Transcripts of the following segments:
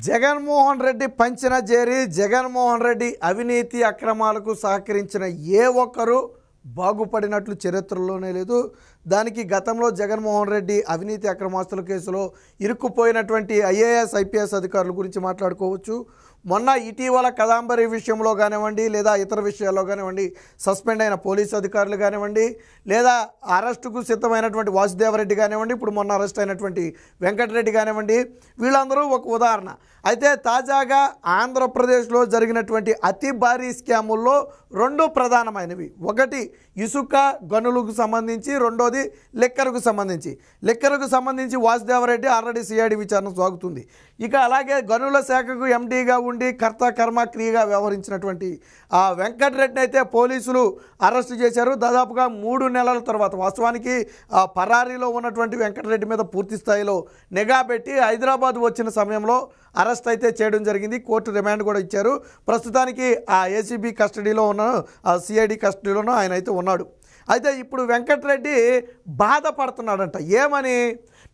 జగన్మోహన్ రెడ్డి పంచిన జేరి జగన్మోహన్ రెడ్డి అవినీతి అక్రమాలకు సహకరించిన ఏ ఒక్కరూ బాగుపడినట్లు చరిత్రలోనే లేదు. దానికి గతంలో జగన్మోహన్ రెడ్డి అవినీతి అక్రమాస్తుల కేసులో ఇరుక్కుపోయినటువంటి ఐఏఎస్ ఐపీఎస్ అధికారుల గురించి మాట్లాడుకోవచ్చు. మొన్న ఇటీవల కదాంబరి విషయంలో కానివ్వండి, లేదా ఇతర విషయాల్లో కానివ్వండి సస్పెండ్ అయిన పోలీసు అధికారులు కానివ్వండి, లేదా అరెస్టుకు సిద్ధమైనటువంటి వాసుదేవరెడ్డి కానివ్వండి, ఇప్పుడు మొన్న అరెస్ట్ అయినటువంటి వెంకటరెడ్డి కానివ్వండి, వీళ్ళందరూ ఒక ఉదాహరణ. అయితే తాజాగా ఆంధ్రప్రదేశ్లో జరిగినటువంటి అతి భారీ స్కాముల్లో రెండు ప్రధానమైనవి. ఒకటి ఇసుక గనులకు సంబంధించి, రెండోది లిక్కర్కు సంబంధించి. లిక్కర్కు సంబంధించి వాసుదేవరెడ్డి ఆల్రెడీ సిఐడి విచారణ సాగుతుంది. ఇక అలాగే గనుల శాఖకు ఎండీగా ఉండి కర్త కర్మ క్రియగా వ్యవహరించినటువంటి ఆ వెంకటరెడ్డిని అయితే పోలీసులు అరెస్టు చేశారు. దాదాపుగా 3 నెలల తర్వాత వాస్తవానికి పరారీలో ఉన్నటువంటి వెంకటరెడ్డి మీద పూర్తి స్థాయిలో నిఘా పెట్టి హైదరాబాద్ వచ్చిన సమయంలో అరెస్ట్ అయితే చేయడం జరిగింది. కోర్టు రిమాండ్ కూడా ఇచ్చారు. ప్రస్తుతానికి ఆ ఏసీబీ కస్టడీలో ఉన్న ఆ సిఐడి కస్టడీలోనూ ఆయన అయితే ఉన్నాడు. అయితే ఇప్పుడు వెంకటరెడ్డి బాధపడుతున్నాడంట. ఏమని?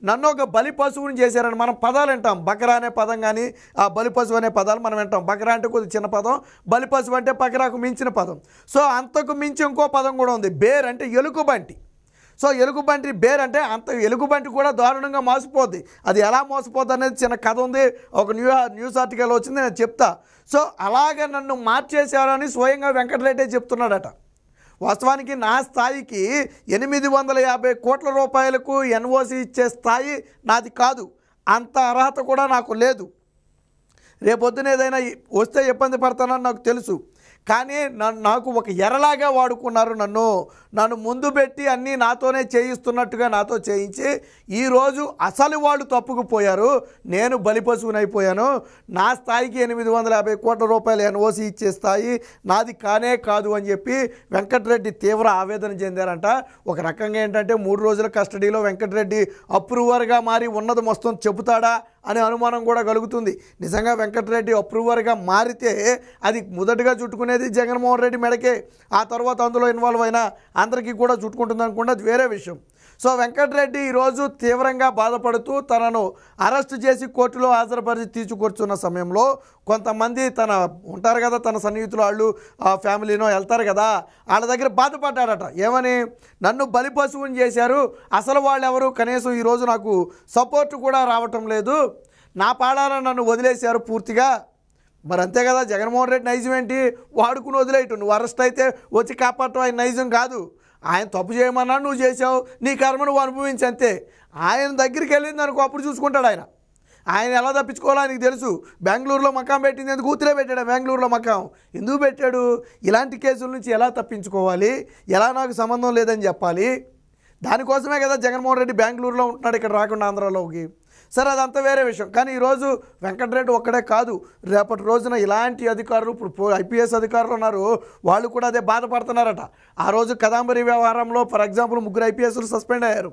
నన్ను ఒక బలి పశువుని చేశారని మనం పదాలు వింటాం. బకరా అనే పదం కానీ ఆ బలి పశువు అనే పదాలు మనం వింటాం. బకరా అంటే కొద్దిగా చిన్న పదం, బలి పశువు అంటే బకరాకు మించిన పదం. సో అంతకు మించి ఇంకో పదం కూడా ఉంది, బేర్ అంటే ఎలుగుబంటి. సో ఎలుగుబంటి బేర్ అంటే అంత ఎలుగుబంటి కూడా దారుణంగా మోసపోద్ది. అది ఎలా మోసపోద్ది అనేది చిన్న కథ ఉంది, ఒక న్యూస్ ఆర్టికల్ వచ్చింది, నేను చెప్తా. సో అలాగే నన్ను మార్చేశారని స్వయంగా వెంకటరెడ్డి చెప్తున్నాడట. వాస్తవానికి నా స్థాయికి 850 కోట్ల రూపాయలకు ఎన్ఓసి ఇచ్చే స్థాయి నాది కాదు, అంత అర్హత కూడా నాకు లేదు. రేపొద్దున ఏదైనా వస్తే ఇబ్బంది పడతానని నాకు తెలుసు. కానీ నాకు ఒక ఎరలాగా వాడుకున్నారు. నన్ను ముందు పెట్టి అన్నీ నాతోనే చేయిస్తున్నట్టుగా నాతో చేయించి ఈరోజు అసలు వాళ్ళు తప్పుకుపోయారు, నేను బలిపశువునైపోయాను. నా స్థాయికి 850 కోట్ల రూపాయలు ఎన్ఓసి ఇచ్చే స్థాయి నాది కానే కాదు అని చెప్పి వెంకటరెడ్డి తీవ్ర ఆవేదన చెందారంట. ఒక రకంగా ఏంటంటే 3 రోజుల కస్టడీలో వెంకటరెడ్డి అప్రూవర్గా మారి ఉన్నది మొత్తం చెబుతాడా అనే అనుమానం కూడా కలుగుతుంది. నిజంగా వెంకటరెడ్డి అప్రూవర్గా మారితే అది మొదటగా చుట్టుకునేది జగన్మోహన్ రెడ్డి మెడకే. ఆ తర్వాత అందులో ఇన్వాల్వ్ అయినా అందరికీ కూడా చుట్టుకుంటుంది అనుకుంటే అది వేరే విషయం. సో వెంకటరెడ్డి ఈరోజు తీవ్రంగా బాధపడుతూ తనను అరెస్టు చేసి కోర్టులో హాజరుపరిచి తీసుకొచ్చున్న సమయంలో కొంతమంది ఉంటారు కదా, తన సన్నిహితులు వాళ్ళు ఫ్యామిలీనో వెళ్తారు కదా, వాళ్ళ దగ్గర బాధపడ్డాడట. ఏమని? నన్ను బలి పశువుని చేశారు, అసలు వాళ్ళు ఎవరు, కనీసం ఈరోజు నాకు సపోర్ట్ కూడా రావటం లేదు, నా పాడాన నన్ను వదిలేశారు పూర్తిగా. మరి అంతే కదా, జగన్మోహన్ రెడ్డి నైజం ఏంటి? వాడుకుని వదిలేయటం. నువ్వు అరెస్ట్ అయితే వచ్చి కాపాడటం ఆయన నైజం కాదు. ఆయన తప్పు చేయమన్నా నువ్వు చేసావు, నీ కర్మ నువ్వు అనుభవించి అంతే. ఆయన దగ్గరికి వెళ్ళింది అనుకో, అప్పుడు చూసుకుంటాడు ఆయన ఎలా తప్పించుకోవాలో ఆయనకు తెలుసు. బెంగళూరులో మకాం పెట్టింది ఎందుకు? కూతురే పెట్టాడు బెంగళూరులో మకాం. ఎందుకు పెట్టాడు? ఇలాంటి కేసుల నుంచి ఎలా తప్పించుకోవాలి, ఎలా నాకు సంబంధం లేదని చెప్పాలి. దానికోసమే కదా జగన్మోహన్ రెడ్డి బెంగళూరులో ఉంటున్నాడు, ఇక్కడ రాకుండా ఆంధ్రాలోకి. సరే, అదంతా వేరే విషయం. కానీ ఈరోజు వెంకటరెడ్డి ఒక్కడే కాదు, రేపటి రోజున ఇలాంటి అధికారులు, ఇప్పుడు ఐపీఎస్ అధికారులు ఉన్నారు, వాళ్ళు కూడా అదే బాధపడుతున్నారట. ఆ రోజు కదాంబరి వ్యవహారంలో ఫర్ ఎగ్జాంపుల్ 3 ఐపీఎస్లు సస్పెండ్ అయ్యారు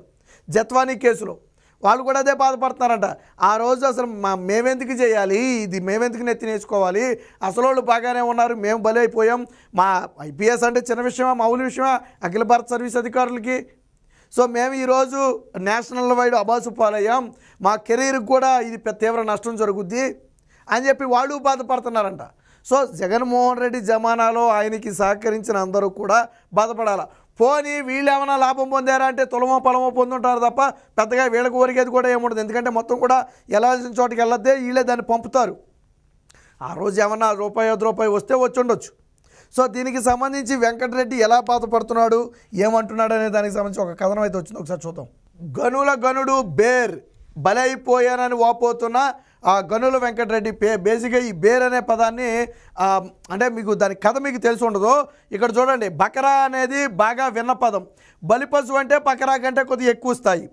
జత్వానీ కేసులో. వాళ్ళు కూడా అదే బాధపడుతున్నారంట. ఆ రోజు అసలు మేమెందుకు చేయాలి ఇది, మేమెందుకు నెత్తి నేర్చుకోవాలి, అసలు వాళ్ళు బాగానే ఉన్నారు, మేము బలైపోయాం. మా ఐపీఎస్ అంటే చిన్న విషయమా, మామూలు విషయమా అఖిల భారత సర్వీస్ అధికారులకి? సో మేము ఈరోజు నేషనల్ వైడ్ అబాసు పాలయ్యాం, మా కెరీర్కి కూడా ఇది తీవ్ర నష్టం జరుగుద్ది అని చెప్పి వాళ్ళు బాధపడుతున్నారంట. సో జగన్మోహన్ రెడ్డి జమానాలో ఆయనకి సహకరించిన అందరూ కూడా బాధపడాలి. పోనీ వీళ్ళు ఏమైనా లాభం పొందారా అంటే తులమో పొలమో పొందుంటారు తప్ప పెద్దగా వీళ్ళకి ఒరిగేది కూడా ఏముండదు. ఎందుకంటే మొత్తం కూడా వెళ్ళాల్సిన చోటుకి వెళ్ళద్దే, వీళ్ళే దాన్ని పంపుతారు. ఆ రోజు ఏమన్నా ₹1 వస్తే వచ్చి ఉండొచ్చు. సో దీనికి సంబంధించి వెంకటరెడ్డి ఎలా బాధపడుతున్నాడు, ఏమంటున్నాడు అనే దానికి సంబంధించి ఒక కథనం అయితే వచ్చింది, ఒకసారి చూద్దాం. గనుల గనుడు బేర్ బలైపోయానని వాపోతున్న ఆ గనుల వెంకటరెడ్డి బేసిక్గా ఈ బేర్ అనే పదాన్ని అంటే మీకు దాని కథ మీకు తెలిసి ఉండదు. ఇక్కడ చూడండి, బకరా అనేది బాగా విన్న పదం, బలిపశువు అంటే బకరా కంటే కొద్దిగా ఎక్కువ స్థాయి.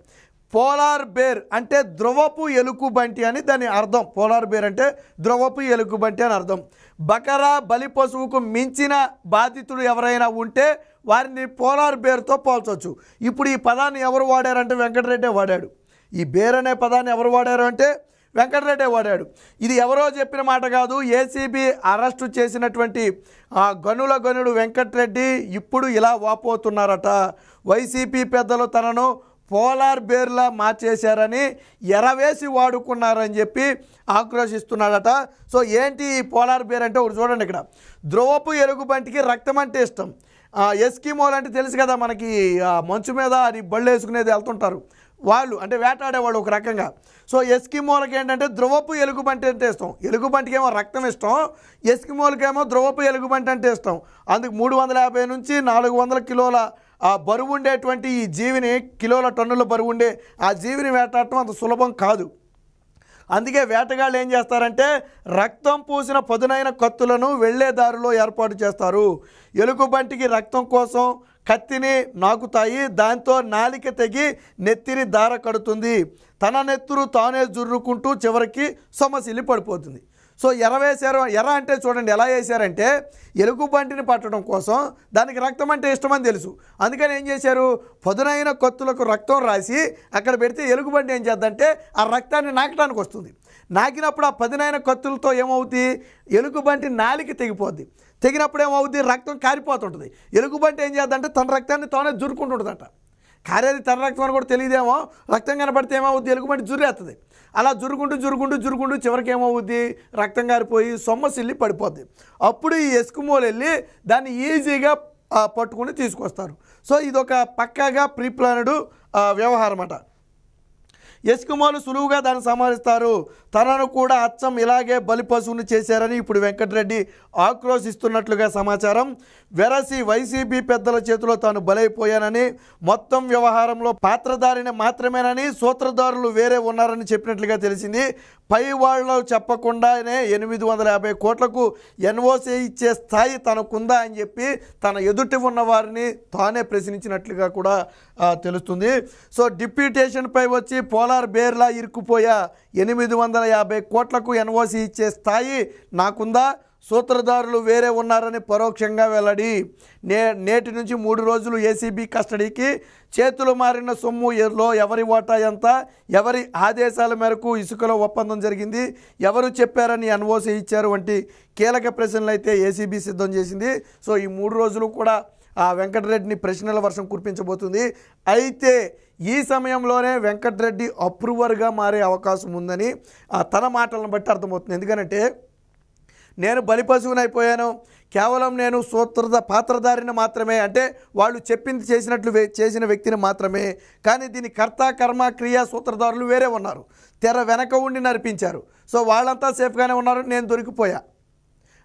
పోలార్ బేర్ అంటే ధ్రువపు ఎలుగుబంటి అని దాని అర్థం. పోలార్ బేర్ అంటే ధ్రువపు ఎలుగుబంటి అని అర్థం. బకరా బలి పశువుకు మించిన బాధితుడు ఎవరైనా ఉంటే వారిని పోలార్ బేర్తో పోల్చవచ్చు. ఇప్పుడు ఈ పదాన్ని ఎవరు వాడారంటే వెంకటరెడ్డే వాడాడు. ఈ బేర్ అనే పదాన్ని ఎవరు వాడారు అంటే వెంకటరెడ్డే వాడాడు. ఇది ఎవరో చెప్పిన మాట కాదు. ఏసీబీ అరెస్టు చేసినటువంటి గనుడు వెంకటరెడ్డి ఇప్పుడు ఇలా వాపోతున్నారట. వైసీపీ పెద్దలు తనను పోలార్ బేర్లా మార్చేశారని ఎరవేసి వాడుకున్నారని చెప్పి ఆక్రోశిస్తున్నాడట. సో ఏంటి ఈ పోలార్ బేర్ అంటే ఒకటి చూడండి, ఇక్కడ ధ్రువపు ఎలుగుబంటికి రక్తం అంటే ఇష్టం. ఎస్కిమోలు అంటే తెలుసు కదా మనకి, మంచు మీద అది బళ్ళు వేసుకునేది వెళ్తుంటారు వాళ్ళు, అంటే వేటాడేవాళ్ళు ఒక రకంగా. సో ఎస్కిమోలకి ఏంటంటే ధ్రువపు ఎలుగుబంటి అంటే ఇష్టం. ఎలుగుబంటికి ఏమో రక్తం ఇష్టం, ఎస్కిమోలకేమో ధ్రువపు ఎలుగుబంటి అంటే ఇష్టం. అందుకు 350 నుంచి 400 కిలోల బరువు ఉండేటువంటి ఈ జీవిని, కిలోల టన్నుల బరువు ఉండే ఆ జీవిని వేటాడటం అంత సులభం కాదు. అందుకే వేటగాళ్ళు ఏం చేస్తారంటే రక్తం పూసిన పదునైన కత్తులను వెళ్ళే దారిలో ఏర్పాటు చేస్తారు. ఎలుగుబంటికి రక్తం కోసం కత్తిని నాకుతాయి, దాంతో నాలిక తెగి నెత్తిని దార కడుతుంది, తన నెత్తురు తానే జుర్రుకుంటూ చివరికి సొమ్మసిల్లి పడిపోతుంది. సో వేశారు. ఎర అంటే చూడండి ఎలా వేశారంటే ఎలుగుబంటిని పట్టడం కోసం, దానికి రక్తం అంటే ఇష్టమని తెలుసు, అందుకని ఏం చేశారు, పదునైన కత్తులకు రక్తం రాసి అక్కడ పెడితే ఎలుగుబంటి ఏం చేద్దంటే ఆ రక్తాన్ని నాకడానికి వస్తుంది. నాకినప్పుడు ఆ పదునైన కత్తులతో ఏమవుతుంది, ఎలుగుబంటి నాలిక తెగిపోద్ది. తెగినప్పుడు ఏమవుద్ది, రక్తం కారిపోతుంటుంది. ఎలుగుబంటి ఏం చేద్దంటే తన రక్తాన్ని తానే జురుకుంటుంటుందట. కారేది తన రక్తం అని కూడా తెలియదేమో, రక్తం కనబడితే ఏమవుద్ది, ఎలుగుబంటి జుర్రేస్తుంది. అలా జురుకుంటూ చివరికి ఏమవుద్ది, రక్తం కారిపోయి సొమ్మసిల్లి పడిపోద్ది. అప్పుడు ఈ ఎస్కిమోలు వెళ్ళి దాన్ని ఈజీగా పట్టుకుని తీసుకొస్తారు. సో ఇదొక పక్కాగా ప్రీప్లానెడ్ వ్యవహారం అట. ఎస్కిమోలు సులువుగా దాన్ని సంహరిస్తారు. తనను కూడా అచ్చం ఇలాగే బలి పశువుని చేశారని ఇప్పుడు వెంకటరెడ్డి ఆక్రోశిస్తున్నట్లుగా సమాచారం. వెరసి వైసీపీ పెద్దల చేతిలో తాను బలైపోయానని, మొత్తం వ్యవహారంలో పాత్రధారిని మాత్రమేనని, సూత్రధారులు వేరే ఉన్నారని చెప్పినట్లుగా తెలిసింది. పై వాళ్ళు చెప్పకుండానే 850 కోట్లకు ఎన్ఓసీ ఇచ్చే స్థాయి తనకుందా అని చెప్పి తన ఎదుటి ఉన్న వారిని తానే ప్రశ్నించినట్లుగా కూడా తెలుస్తుంది. సో డిప్యూటేషన్పై వచ్చి పోలార్ బేర్లా ఇరుక్కుపోయా, 850 కోట్లకు ఎన్ఓసీ ఇచ్చే స్థాయి నాకుందా, సూత్రధారులు వేరే ఉన్నారని పరోక్షంగా వెల్లడి. నేటి నుంచి 3 రోజులు ఏసీబీ కస్టడీకి. చేతులు మారిన సొమ్ములో ఎవరి వాటా ఎంత, ఎవరి ఆదేశాల మేరకు ఇసుకలో ఒప్పందం జరిగింది, ఎవరు చెప్పారని ఎన్ఓసీ ఇచ్చారు వంటి కీలక ప్రశ్నలు అయితే ఏసీబీ సిద్ధం చేసింది. సో ఈ 3 రోజులు కూడా వెంకటరెడ్డిని ప్రశ్నల వర్షం కురిపించబోతుంది. అయితే ఈ సమయంలోనే వెంకటరెడ్డి అప్రూవర్గా మారే అవకాశం ఉందని తన మాటలను బట్టి అర్థమవుతుంది. ఎందుకంటే నేను బలిపశువుని అయిపోయాను, కేవలం నేను పాత్రధారిని మాత్రమే, అంటే వాళ్ళు చెప్పింది చేసిన వ్యక్తిని మాత్రమే, కానీ దీని కర్త కర్మ క్రియా సూత్రధారులు వేరే ఉన్నారు, తెర వెనక ఉండి నడిపించారు. సో వాళ్ళంతా సేఫ్గానే ఉన్నారు, నేను దొరికిపోయా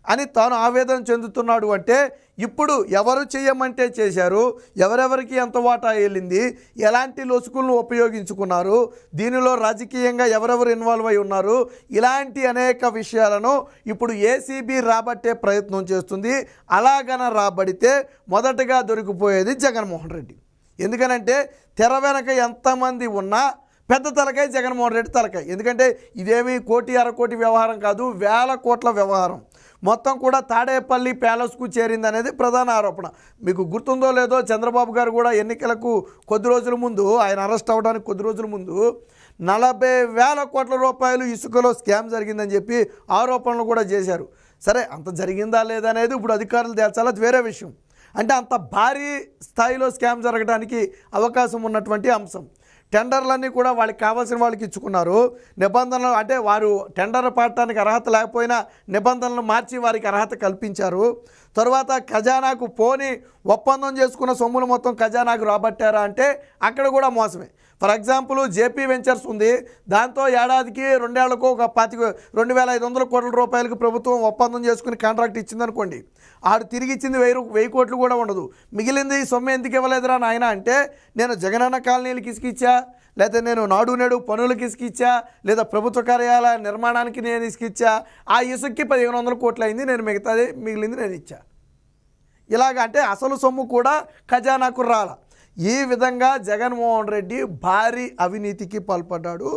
అని తాను ఆవేదన చెందుతున్నాడు. అంటే ఇప్పుడు ఎవరు చేయమంటే చేశారు, ఎవరెవరికి ఎంత వాటా వెళ్ళింది, ఎలాంటి లొసుకులను ఉపయోగించుకున్నారు, దీనిలో రాజకీయంగా ఎవరెవరు ఇన్వాల్వ్ అయి ఉన్నారు, ఇలాంటి అనేక విషయాలను ఇప్పుడు ఏసీబీ రాబట్టే ప్రయత్నం చేస్తుంది. అలాగన రాబడితే మొదటగా దొరికిపోయేది జగన్మోహన్ రెడ్డి. ఎందుకనంటే తెర వెనక ఎంతమంది ఉన్నా పెద్ద తలకాయ జగన్మోహన్ రెడ్డి తలకాయ. ఎందుకంటే ఇదేమీ 1 కోటి 1/2 కోటి వ్యవహారం కాదు, వేల కోట్ల వ్యవహారం. మొత్తం కూడా తాడేపల్లి ప్యాలెస్కు చేరింది అనేది ప్రధాన ఆరోపణ. మీకు గుర్తుందో లేదో, చంద్రబాబు గారు కూడా ఎన్నికలకు కొద్ది రోజుల ముందు, ఆయన అరెస్ట్ అవ్వడానికి కొద్ది రోజుల ముందు 40,000 కోట్ల రూపాయలు ఇసుకలో స్కామ్ జరిగిందని చెప్పి ఆరోపణలు కూడా చేశారు. సరే, అంత జరిగిందా లేదా అనేది ఇప్పుడు అధికారులు తేల్చాలి, అది వేరే విషయం. అంటే అంత భారీ స్థాయిలో స్కామ్ జరగడానికి అవకాశం ఉన్నటువంటి అంశం. టెండర్లన్నీ కూడా వాళ్ళకి కావాల్సిన వాళ్ళకి ఇచ్చుకున్నారు. నిబంధనలు అంటే వారు టెండర్ పడటానికి అర్హత లేకపోయినా నిబంధనలు మార్చి వారికి అర్హత కల్పించారు. తర్వాత ఖజానాకు పోని ఒప్పందం చేసుకున్న సొమ్ములు మొత్తం ఖజానాకు రాబట్టారా అంటే అక్కడ కూడా మోసమే. ఫర్ ఎగ్జాంపుల్ జేపీ వెంచర్స్ ఉంది, దాంతో ఏడాదికి 2 ఏళ్లకు ఒక 2,500 కోట్ల రూపాయలకు ప్రభుత్వం ఒప్పందం చేసుకుని కాంట్రాక్ట్ ఇచ్చిందనుకోండి, ఆడు తిరిగి ఇచ్చింది 1000 కోట్లు కూడా ఉండదు. మిగిలింది ఈ సొమ్ము ఎందుకు ఇవ్వలేదురా నాయన అంటే, నేను జగనన్న కాలనీలకు ఇసుకిచ్చా, లేదా నేను నాడు నేడు పనులకు ఇసుకిచ్చా, లేదా ప్రభుత్వ కార్యాలయ నిర్మాణానికి నేను ఇసుకిచ్చా, ఆ ఇసుక్కి 1,500 కోట్లు అయింది, నేను మిగిలింది నేను ఇచ్చా. ఇలాగ అంటే అసలు సొమ్ము కూడా ఖజానాకు రాల. ఈ విధంగా జగన్మోహన్ రెడ్డి భారీ అవినీతికి పాల్పడ్డాడు.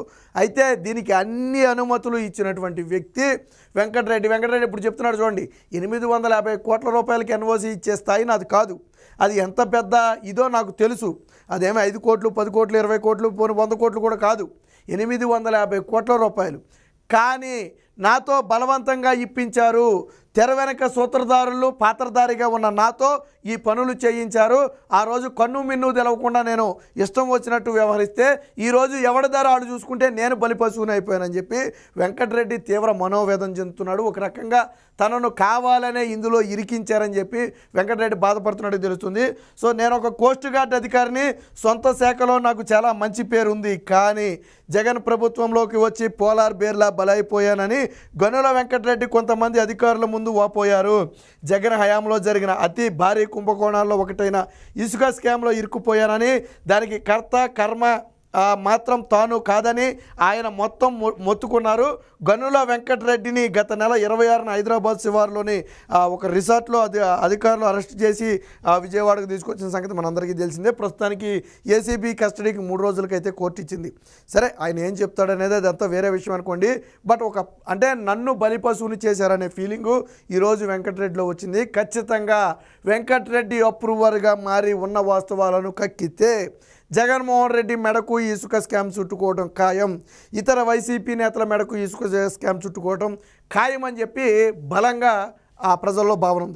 అయితే దీనికి అన్ని అనుమతులు ఇచ్చినటువంటి వ్యక్తి వెంకటరెడ్డి. ఇప్పుడు చెప్తున్నాడు చూడండి, 850 కోట్ల రూపాయలకి ఎన్ఓసీ ఇచ్చే స్థాయి నాది కాదు. అది ఎంత పెద్ద ఇదో నాకు తెలుసు. అదేమో 5 కోట్లు 10 కోట్లు 20 కోట్లు 100 కోట్లు కూడా కాదు, 850 కోట్ల రూపాయలు. కానీ నాతో బలవంతంగా ఇప్పించారు, తెర వెనక సూత్రధారులు పాత్రధారిగా ఉన్న నాతో ఈ పనులు చేయించారు. ఆ రోజు కన్ను మిన్ను తెలవకుండా నేను ఇష్టం వచ్చినట్టు వ్యవహరిస్తే ఈరోజు ఎవరి ధర ఆడు చూసుకుంటే నేను బలిపశువుని అయిపోయానని చెప్పి వెంకటరెడ్డి తీవ్ర మనోవేదన చెందుతున్నాడు. ఒక రకంగా తనను కావాలనే ఇందులో ఇరికించారని చెప్పి వెంకటరెడ్డి బాధపడుతున్నట్టు తెలుస్తుంది. సో నేను ఒక కోస్ట్ గార్డ్ అధికారిని, సొంత శాఖలో నాకు చాలా మంచి పేరు ఉంది, కానీ జగన్ ప్రభుత్వంలోకి వచ్చి పోలార్ బేర్లా బలైపోయానని గనుల వెంకటరెడ్డి కొంతమంది అధికారుల ముందు వాపోయారు. జగన్ హయాంలో జరిగిన అతి భారీ కుంభకోణాల్లో ఒకటైన ఇసుక స్కామ్లో ఇరుక్కుపోయానని, దానికి కర్త కర్మ మాత్రం తాను కాదని ఆయన మొత్తం మొత్తుకున్నారు. గనుల వెంకటరెడ్డిని గత నెల 26న హైదరాబాద్ శివారులోని ఒక రిసార్ట్లో అధికారులు అరెస్ట్ చేసి విజయవాడకు తీసుకొచ్చిన సంగతి మనందరికీ తెలిసిందే. ప్రస్తుతానికి ఏసీబీ కస్టడీకి 3 రోజులకైతే కోర్టు ఇచ్చింది. సరే, ఆయన ఏం చెప్తాడనేది అదంతా వేరే విషయం అనుకోండి. బట్ అంటే నన్ను బలిపశువుని చేశారనే ఫీలింగు ఈరోజు వెంకటరెడ్డిలో వచ్చింది. ఖచ్చితంగా వెంకటరెడ్డి అప్రూవర్గా మారి ఉన్న వాస్తవాలను కక్కితే జగన్మోహన్ రెడ్డి మెడకు ఇసుక స్కామ్ చుట్టుకోవడం ఖాయం, ఇతర వైసీపీ నేతల మెడకు ఇసుక స్కామ్ చుట్టుకోవడం ఖాయం అని చెప్పి బలంగా ఆ ప్రజల్లో భావన ఉంది.